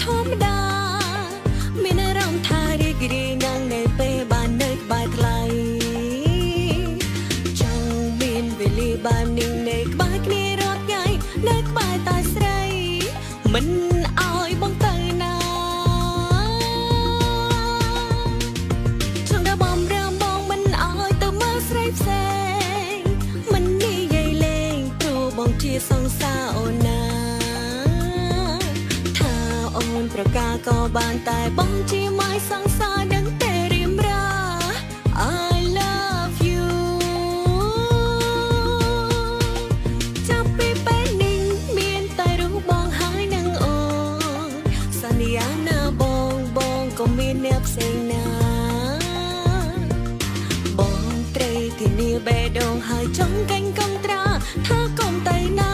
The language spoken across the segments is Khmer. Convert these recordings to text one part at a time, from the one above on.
ធម្មតាមានអារម្មណ៍ថារីករាយនឹងនៅពេលបាននៅក្បែរថ្លៃចង់មានវេលាបែបនេះនៅក្បែរគ្នារាល់ថ្ងៃនៅក្បែរតែស្រីមិនឲ្យបងទៅណាចង់ដល់បំរើបងមិនឲ្យទៅមើលស្រីផ្សេងមិននិយាយលេងព្រោះបងជាសង្សារអូនណាថាអូនប្រកាសក៏បានតែបងជាម៉ាយសង្សារដឹងតែរៀមរា I love you ចាប់ពីពេលនេះមានតែរូបបងហើយនឹងអូនសន្យាណាបងក៏មានអ្នកផ្សេងណាបងត្រូវធានាបេះដូងហើយចង់កេងកងត្រាថាកុំទៅណា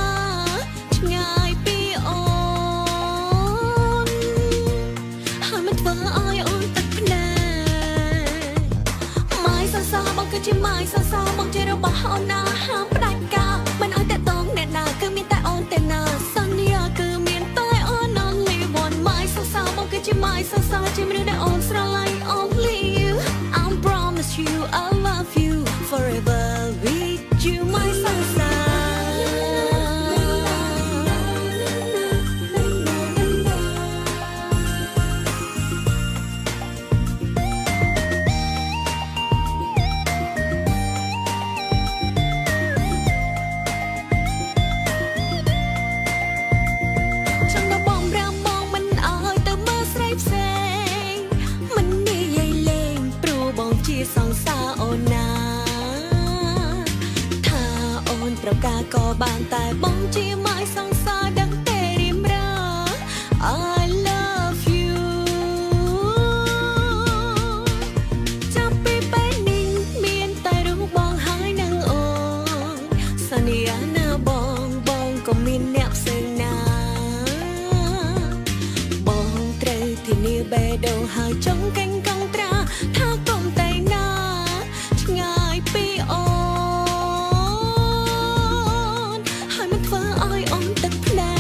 ឆ្ងាយពីអូនហើយមិនធ្វើឲ្យអូនទឹកភ្នែកម៉ាយសរសើរបងគឺជាម៉ាយសរសើរបងជារបស់អូនណាហាមផ្ដាច់ការមិនឲ្យតែតងអ្នកណាគឺមានតែអូនតែណាសន្យាគឺមានតែអូន only one ម៉ាយសរសើរបងគឺជាម៉ាយសរសើរជាមនុស្សដែលអូនស្រឡាញ់ only you I promise you I love you forever with you ម៉ាយសរសើរចង់ដល់បំរាមបងមិនឲ្យទៅមើលស្រីផ្សេងមិននិយាយលេងព្រោះបងជាសង្សារអូនណាថាអូនប្រកាសក៏បានតែបងជាម៉ាយសង្សារដឹងតែរៀមរា I love you ចាប់ពីពេលនេះមានតែរូបបងហើយនឹងអូនសន្យាណាបងក៏មានអ្នកផ្សេងណាបងត្រូវធានាបេះដូងហើយចង់កេងកងត្រាថាកុំទៅណាឆ្ងាយពីអូនហើយមិនធ្វើឲ្យអូនទឹកភ្នែ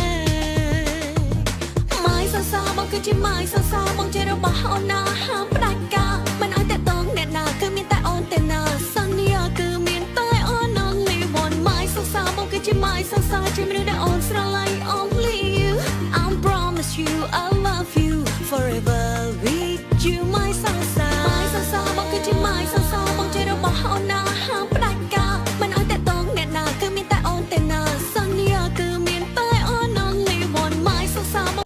កម៉ាយសរសើរបងគឺជាម៉ាយសរសើរបងជារបស់អូនណាហាមផ្ដាច់ការមិនឲ្យតែតងអ្នកណាគឺមានតែអូនតែណាសន្យាគឺមានតែអូន only one ម៉ាយសរសើរបងគឺជាម៉ាយសរសើរជាមនុស្សដែលអូនស្រឡាញ់ only you I promise you I love you forever with you ម៉ាយសរ